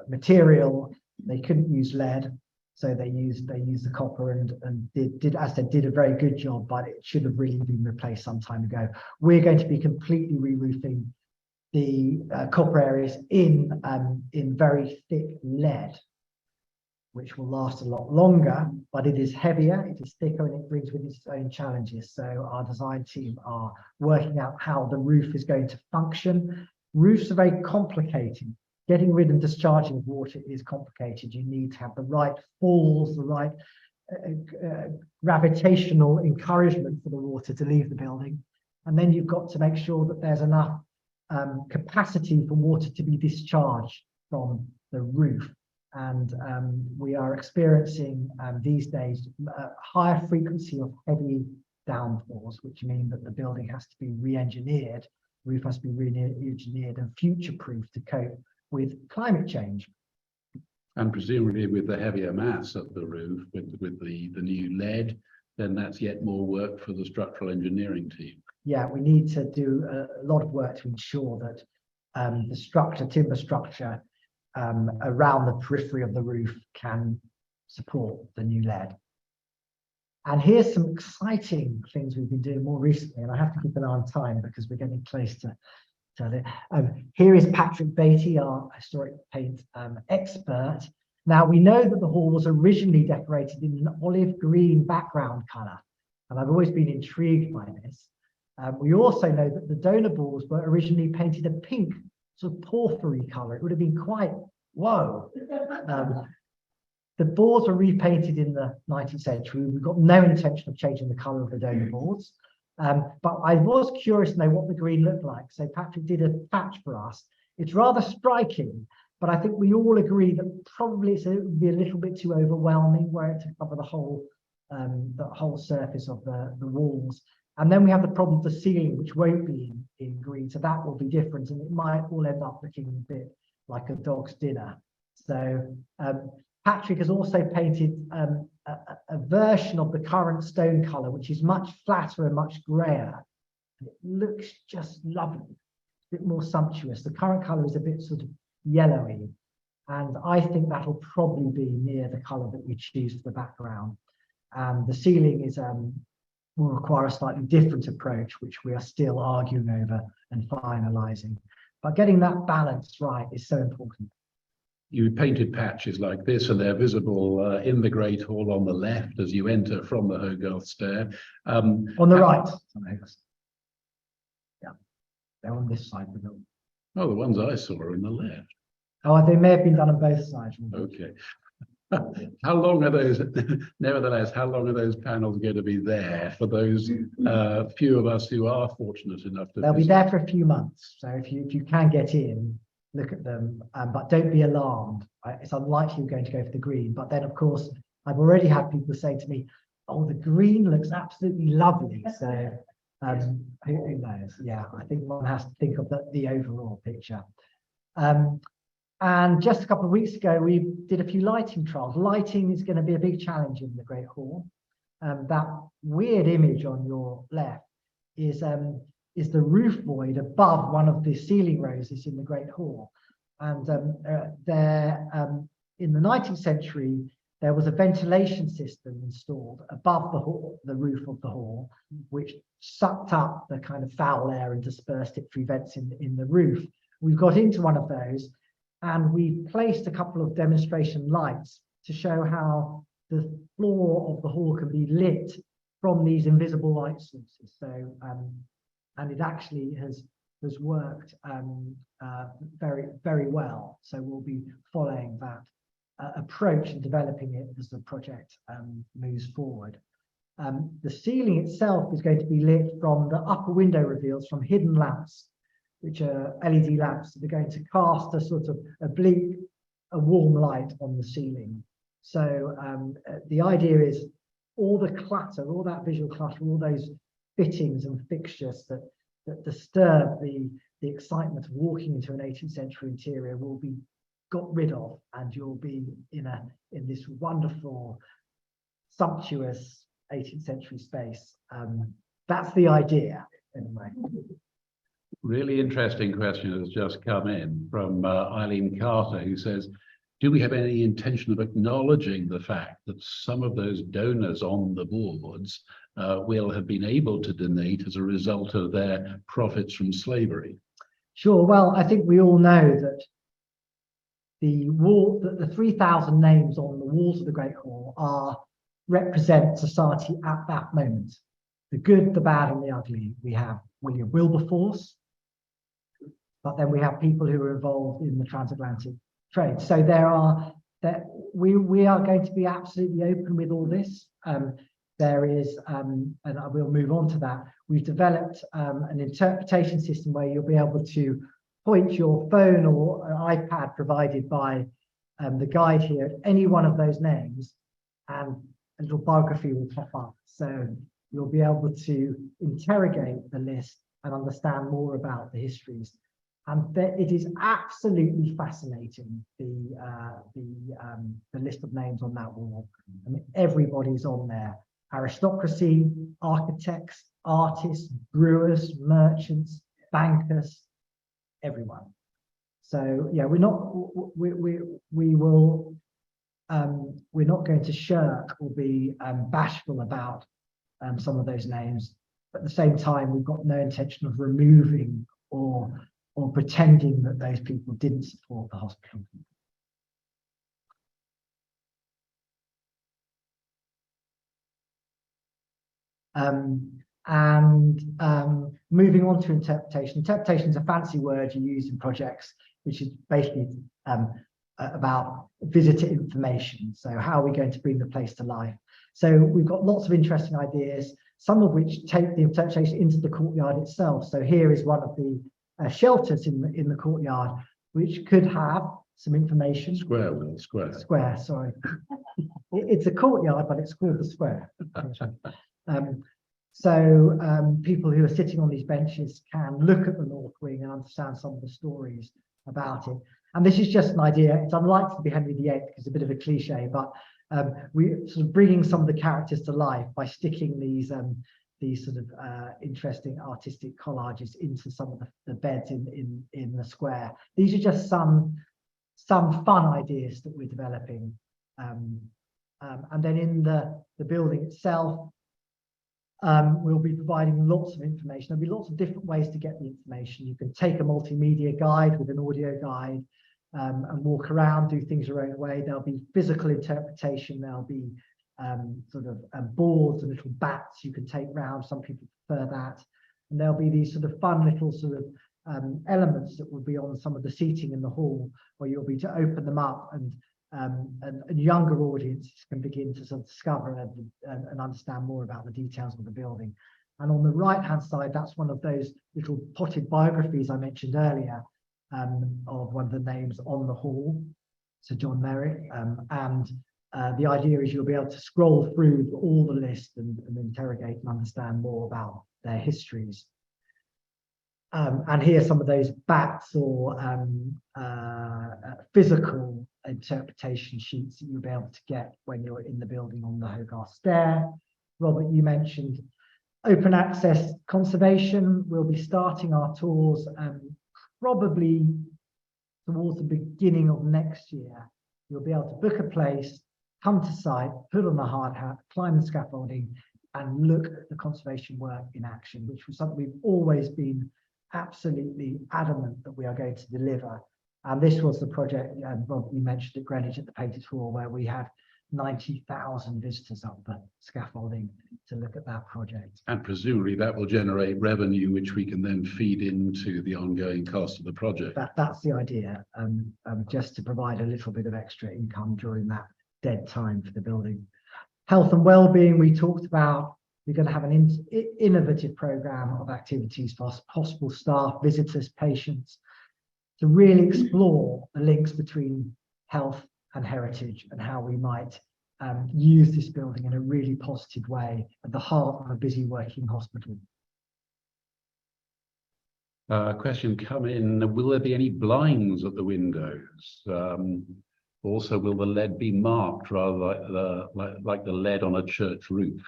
material. They couldn't use lead, so they used the copper and did as they did a very good job, but it should have really been replaced some time ago. We're going to be completely re-roofing the copper areas in very thick lead, which will last a lot longer, but it is heavier, it is thicker, and it brings with its own challenges. So our design team are working out how the roof is going to function. Roofs are very complicated. Getting rid and discharging of water is complicated. You need to have the right falls, the right gravitational encouragement for the water to leave the building. And then you've got to make sure that there's enough capacity for water to be discharged from the roof. And we are experiencing these days a higher frequency of heavy downpours, which mean that the building has to be re-engineered, the roof has to be re-engineered and future-proof to cope with climate change. And presumably with the heavier mass of the roof, with the new lead, then that's yet more work for the structural engineering team. yeah, we need to do a lot of work to ensure that the timber structure around the periphery of the roof can support the new lead. And here's some exciting things we've been doing more recently, and I have to keep an eye on time because we're getting close to it. Here is Patrick Beatty, our historic paint expert. Now, we know that the hall was originally decorated in an olive green background colour, and I've always been intrigued by this. We also know that the donor boards were originally painted a pink, sort of porphyry colour. It would have been quite, whoa. The boards were repainted in the 19th century. We've got no intention of changing the colour of the donor boards. But I was curious to know what the green looked like. So Patrick did a patch for us. It's rather striking, but I think we all agree that probably it would be a little bit too overwhelming were it to cover the whole surface of the walls. And then we have the problem of the ceiling, which won't be in green. So that will be different, and it might all end up looking a bit like a dog's dinner. So Patrick has also painted a version of the current stone colour, which is much flatter and much greyer. It looks just lovely, a bit more sumptuous. The current colour is a bit sort of yellowy, and I think that'll probably be near the colour that we choose for the background. And the ceiling is will require a slightly different approach, which we are still arguing over and finalising. But getting that balance right is so important. You painted patches like this, and they're visible in the Great Hall on the left as you enter from the Hogarth stair. On the right. Yeah, they're on this side of the building. Oh, the ones I saw are on the left. Oh, they may have been done on both sides. Okay. How long are those, nevertheless, how long are those panels going to be there for those few of us who are fortunate enough to They'll be visit? there for a few months. So if you can get in, look at them, but don't be alarmed. It's unlikely we're going to go for the green. But then, of course, I've already had people say to me, oh, the green looks absolutely lovely. So who knows? Yeah, I think one has to think of the overall picture. And just a couple of weeks ago, we did a few lighting trials. Lighting is going to be a big challenge in the Great Hall. That weird image on your left is the roof void above one of the ceiling roses in the Great Hall. And in the 19th century, there was a ventilation system installed above the roof of the hall, which sucked up the kind of foul air and dispersed it through vents in the roof. We've got into one of those, and we placed a couple of demonstration lights to show how the floor of the hall can be lit from these invisible light sources. So, and it actually has worked very, very well. So we'll be following that approach and developing it as the project moves forward. The ceiling itself is going to be lit from the upper window reveals from hidden lamps, which are LED lamps that are going to cast a sort of a warm light on the ceiling. So the idea is all the clutter, all that visual clutter, all those fittings and fixtures that disturb the excitement of walking into an 18th century interior will be got rid of, and you'll be in this wonderful, sumptuous 18th century space. That's the idea, anyway. Really interesting question has just come in from Eileen Carter, who says, do we have any intention of acknowledging the fact that some of those donors on the boards will have been able to donate as a result of their profits from slavery? Sure. Well, I think we all know that the 3,000 names on the walls of the Great Hall represent society at that moment. The good, the bad, and the ugly. We have William Wilberforce, but then we have people who were involved in the transatlantic trade. So we are going to be absolutely open with all this. There is, and I will move on to that, we've developed an interpretation system where you'll be able to point your phone or an iPad provided by the guide here at any one of those names, and a little biography will pop up. So you'll be able to interrogate the list and understand more about the histories. And it is absolutely fascinating, the list of names on that wall. I mean, everybody's on there. Aristocracy, architects, artists, brewers, merchants, bankers, everyone. So yeah, we're not going to shirk or be bashful about some of those names. But at the same time, we've got no intention of removing or pretending that those people didn't support the hospital. Moving on to interpretation. Interpretation is a fancy word you use in projects, which is basically about visitor information. So how are we going to bring the place to life? So we've got lots of interesting ideas, some of which take the interpretation into the courtyard itself. So here is one of the shelters in the courtyard, which could have some information. Square, sorry. It's a courtyard, but it's called the square. People who are sitting on these benches can look at the North Wing and understand some of the stories about it. And this is just an idea. It's unlikely to be Henry VIII because it's a bit of a cliche, but we're sort of bringing some of the characters to life by sticking these sort of interesting artistic collages into some of the beds in the square. These are just some fun ideas that we're developing. And then in the building itself, we'll be providing lots of information. There'll be lots of different ways to get the information. You can take a multimedia guide with an audio guide and walk around, do things your own way. There'll be physical interpretation. There'll be boards and little bats you can take round. Some people prefer that. And there'll be these sort of fun little sort of elements that will be on some of the seating in the hall, where you'll be to open them up and younger audiences can begin to sort of discover and understand more about the details of the building. And on the right-hand side, that's one of those little potted biographies I mentioned earlier of one of the names on the hall, Sir John Merrick. The idea is you'll be able to scroll through all the list and interrogate and understand more about their histories. And here are some of those bats or physical interpretation sheets that you'll be able to get when you're in the building on the Hogarth stair. Robert, you mentioned open access conservation. We'll be starting our tours probably towards the beginning of next year. You'll be able to book a place, come to site, put on a hard hat, climb the scaffolding, and look at the conservation work in action, which was something we've always been absolutely adamant that we are going to deliver. And this was the project, Rob, you mentioned at Greenwich at the Painted Hall, where we had 90,000 visitors up the scaffolding to look at that project. And presumably that will generate revenue, which we can then feed into the ongoing cost of the project. That's the idea, just to provide a little bit of extra income during that dead time for the building. Health and well-being, we talked about. We're going to have an innovative program of activities for hospital staff, visitors, patients, to really explore the links between health and heritage and how we might use this building in a really positive way at the heart of a busy working hospital. Question come in, will there be any blinds at the windows? Also, will the lead be marked rather like the lead on a church roof?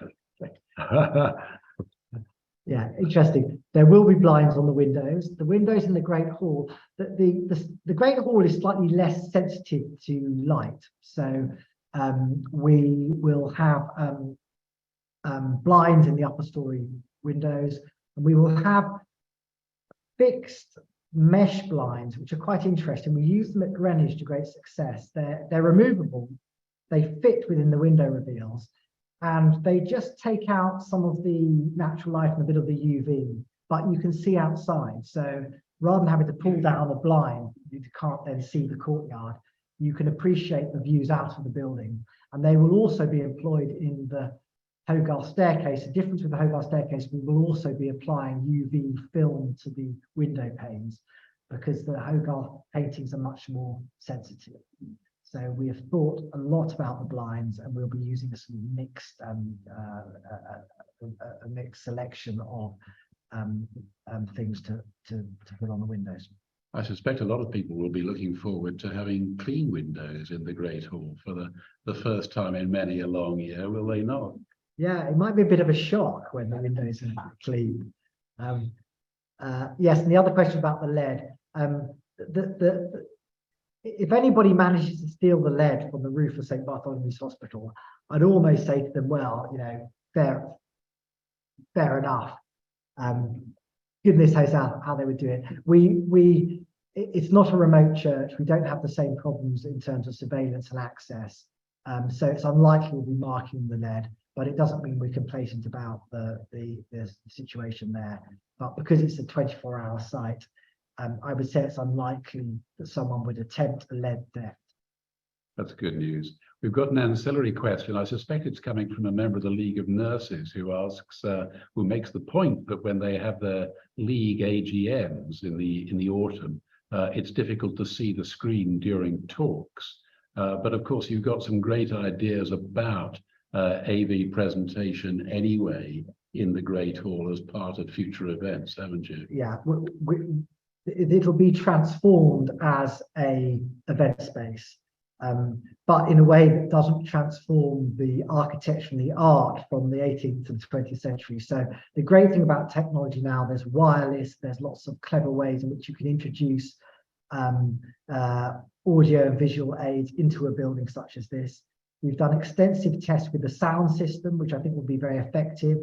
Yeah, interesting. There will be blinds on the windows. The windows in the Great Hall, the Great Hall is slightly less sensitive to light. So we will have blinds in the upper story windows, and we will have fixed mesh blinds, which are quite interesting. We use them at Greenwich to great success. They're removable. They fit within the window reveals. And they just take out some of the natural light and a bit of the UV, but you can see outside. So rather than having to pull down a blind, you can't then see the courtyard, you can appreciate the views out of the building. And they will also be employed in the Hogarth staircase. The difference with the Hogarth staircase, we will also be applying UV film to the window panes because the Hogarth paintings are much more sensitive. So we have thought a lot about the blinds, and we'll be using a sort of mixed, a mixed selection of things to put on the windows. I suspect a lot of people will be looking forward to having clean windows in the Great Hall for the first time in many a long year, will they not? Yeah, it might be a bit of a shock when the windows are clean. Yes, and the other question about the lead. If anybody manages to steal the lead from the roof of St. Bartholomew's Hospital, I'd almost say to them, well, you know, fair enough. Goodness knows how they would do it. It's not a remote church. We don't have the same problems in terms of surveillance and access. So it's unlikely we'll be marking the lead, but it doesn't mean we're complacent about the situation there. But because it's a 24-hour site, I would say it's unlikely that someone would attempt a lead theft. That's good news. We've got an ancillary question. I suspect it's coming from a member of the League of Nurses who asks, who makes the point that when they have their league AGMs in the autumn, it's difficult to see the screen during talks. But of course, you've got some great ideas about AV presentation anyway in the Great Hall as part of future events, haven't you? Yeah, it'll be transformed as an event space. But in a way that doesn't transform the architecture and the art from the 18th to the 20th century. So the great thing about technology now, there's wireless, there's lots of clever ways in which you can introduce audio and visual aids into a building such as this. We've done extensive tests with the sound system, which I think will be very effective.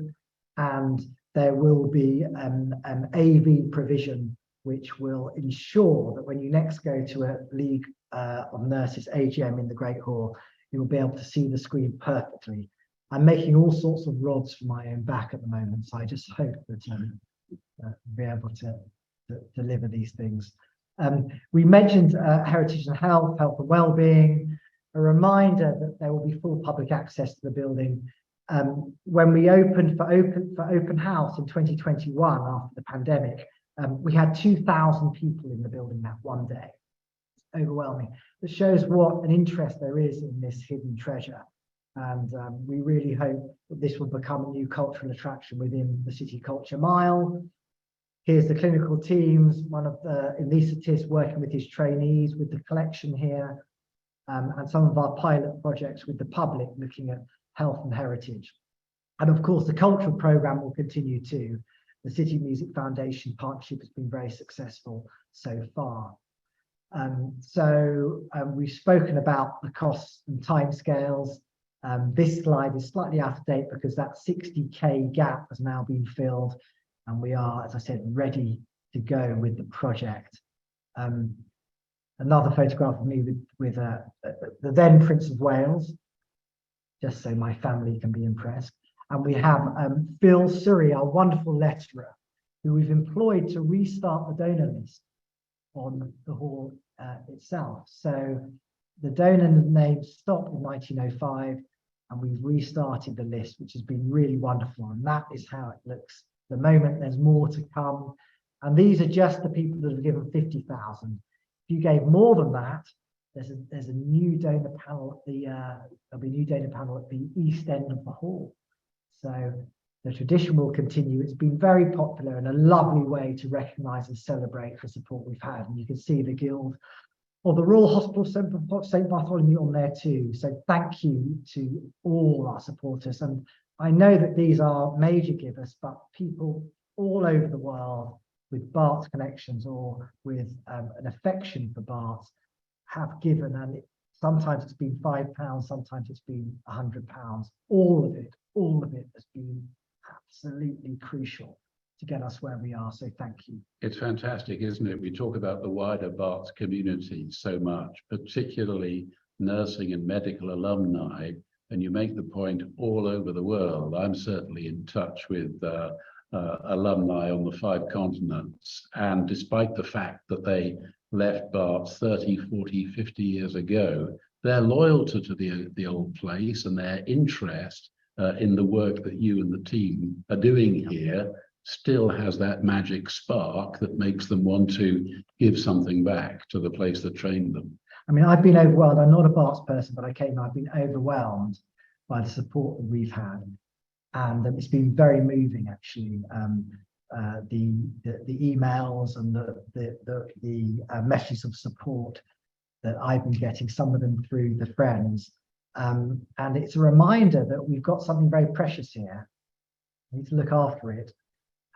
And there will be an AV provision, which will ensure that when you next go to a League of Nurses AGM in the Great Hall, you'll be able to see the screen perfectly. I'm making all sorts of rods for my own back at the moment, so I just hope that we'll be able to deliver these things. We mentioned heritage and health and well-being. A reminder that there will be full public access to the building. When we opened for open house in 2021 after the pandemic, we had 2,000 people in the building that one day. It's overwhelming. It shows what an interest there is in this hidden treasure. And we really hope that this will become a new cultural attraction within the City Culture Mile. Here's the clinical teams, one of the anaesthetists working with his trainees with the collection here, and some of our pilot projects with the public looking at health and heritage. And of course, the cultural programme will continue too. The City Music Foundation partnership has been very successful so far. We've spoken about the costs and timescales. This slide is slightly out of date because that 60K gap has now been filled, and we are, as I said, ready to go with the project. Another photograph of me with the then Prince of Wales, just so my family can be impressed. And we have Phil Surrey, our wonderful letterer, who we've employed to restart the donor list on the hall itself. So the donor name stopped in 1905, and we've restarted the list, which has been really wonderful. And that is how it looks. At the moment, there's more to come. And these are just the people that have given 50,000. If you gave more than that, there's a new donor panel at there'll be a new donor panel at the east end of the hall. So the tradition will continue. It's been very popular and a lovely way to recognise and celebrate the support we've had. And you can see the Guild of the Royal Hospital of St. Bartholomew on there too. So thank you to all our supporters. And I know that these are major givers, but people all over the world with Barts connections or with an affection for Barts have given, and sometimes it's been £5, sometimes it's been £100. All of it has been absolutely crucial to get us where we are. So thank you. It's fantastic, isn't it? We talk about the wider Barts community so much, particularly nursing and medical alumni, and you make the point all over the world. I'm certainly in touch with alumni on the 5 continents, and despite the fact that they left Barts 30, 40, 50 years ago, their loyalty to the old place and their interest in the work that you and the team are doing here still has that magic spark that makes them want to give something back to the place that trained them. I mean, I've been overwhelmed. I'm not a Barts person, but I've been overwhelmed by the support that we've had. And it's been very moving, actually. The emails and the messages of support that I've been getting, some of them through the friends, And it's a reminder that we've got something very precious here. We need to look after it.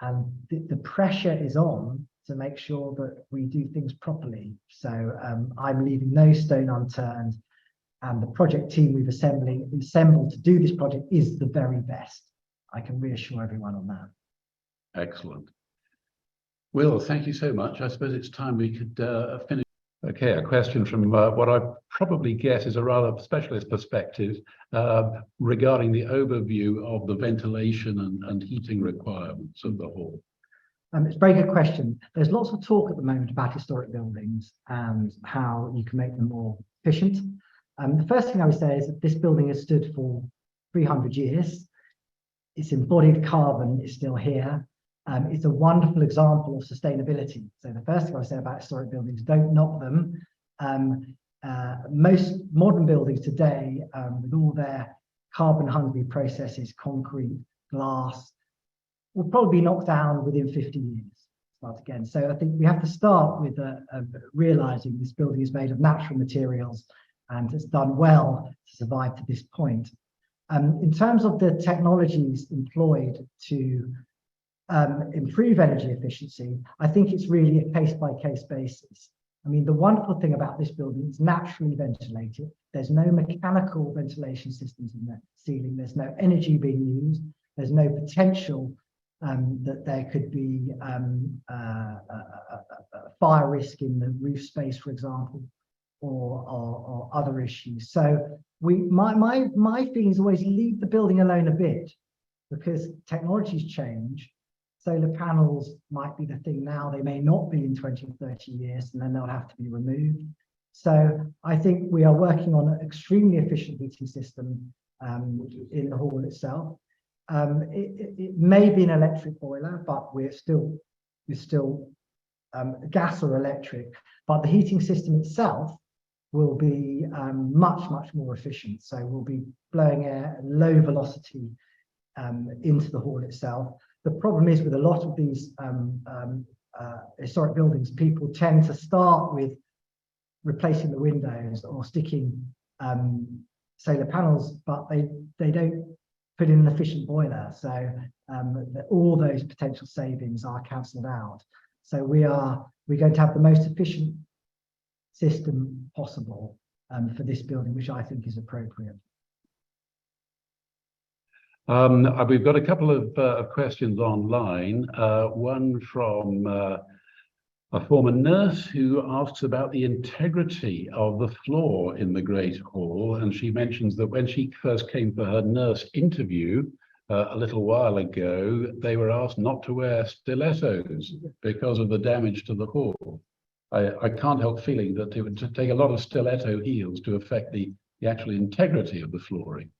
And the pressure is on to make sure that we do things properly. So I'm leaving no stone unturned. And the project team we've assembled to do this project is the very best. I can reassure everyone on that. Excellent. Will, thank you so much. I suppose it's time we could finish. Okay, a question from what I probably guess is a rather specialist perspective regarding the overview of the ventilation and heating requirements of the hall. It's a very good question. There's lots of talk at the moment about historic buildings and how you can make them more efficient. The first thing I would say is that this building has stood for 300 years. Its embodied carbon is still here. It's a wonderful example of sustainability. So the first thing I would say about historic buildings, don't knock them. Most modern buildings today, with all their carbon-hungry processes, concrete, glass, will probably be knocked down within 50 years. Start again. So I think we have to start with realizing this building is made of natural materials and has done well to survive to this point. In terms of the technologies employed to improve energy efficiency, I think it's really a case-by-case basis. I mean, the wonderful thing about this building is naturally ventilated. There's no mechanical ventilation systems in the ceiling. There's no energy being used. There's no potential that there could be fire risk in the roof space, for example, or other issues. So my feeling is always leave the building alone a bit, because technologies change. Solar panels might be the thing now, they may not be in 20 or 30 years, and then they'll have to be removed. So I think we are working on an extremely efficient heating system in the hall itself. It may be an electric boiler, but we're still gas or electric, but the heating system itself will be much more efficient. So we'll be blowing air at low velocity into the hall itself. The problem is with a lot of these historic buildings, people tend to start with replacing the windows or sticking solar panels, but they don't put in an efficient boiler. So all those potential savings are cancelled out. So we're going to have the most efficient system possible for this building, which I think is appropriate. We've got a couple of questions online. One from a former nurse who asks about the integrity of the floor in the Great Hall. And she mentions that when she first came for her nurse interview a little while ago, they were asked not to wear stilettos because of the damage to the hall. I can't help feeling that it would take a lot of stiletto heels to affect the actual integrity of the flooring.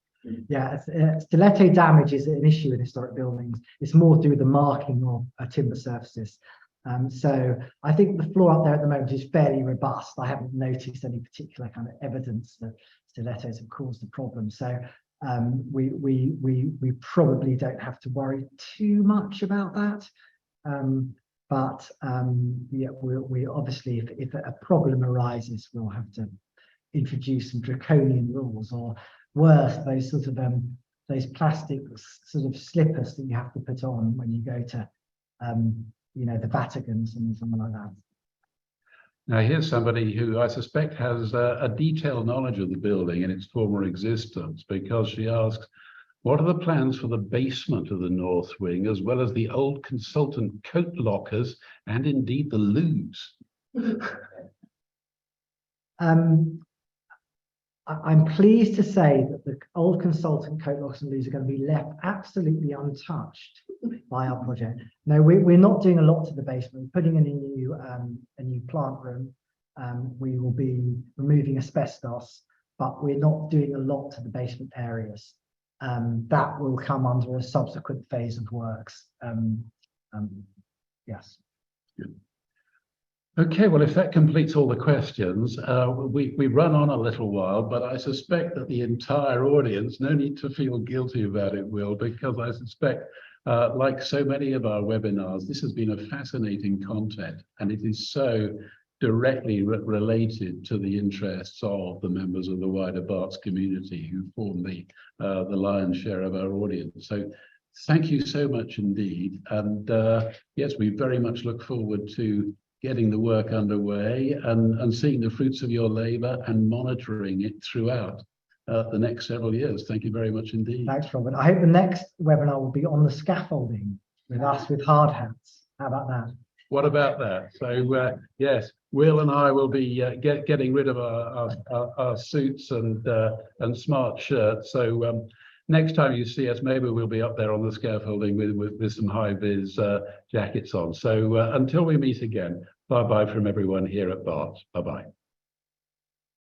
Yeah, stiletto damage is an issue in historic buildings. It's more to do with the marking of timber surfaces. So I think the floor up there at the moment is fairly robust. I haven't noticed any particular kind of evidence that stilettos have caused a problem. So we probably don't have to worry too much about that. Yeah, we obviously, if a problem arises, we'll have to introduce some draconian rules, or worse, those sort of those plastic sort of slippers that you have to put on when you go to the Vaticans and something like that. Now here's somebody who I suspect has a detailed knowledge of the building and its former existence, because she asks, what are the plans for the basement of the north wing, as well as the old consultant coat lockers and indeed the loos? I'm pleased to say that the old consultant coat lockers and loos are going to be left absolutely untouched by our project. No, we're not doing a lot to the basement. We're putting in a new plant room. We will be removing asbestos, but we're not doing a lot to the basement areas. That will come under a subsequent phase of works. Yes. Good. Okay, well, if that completes all the questions, we run on a little while, but I suspect that the entire audience, no need to feel guilty about it, Will, because I suspect, like so many of our webinars, this has been a fascinating content, and it is so directly related to the interests of the members of the wider Barts community who form the lion's share of our audience. So thank you so much indeed. And yes, we very much look forward to getting the work underway and seeing the fruits of your labor and monitoring it throughout the next several years. Thank you very much indeed. Thanks, Robert. I hope the next webinar will be on the scaffolding with us with hard hats. How about that? What about that? So yes, Will and I will be getting rid of our suits and smart shirts. So next time you see us, maybe we'll be up there on the scaffolding with some high vis jackets on. So until we meet again, bye bye from everyone here at Barts. Bye bye.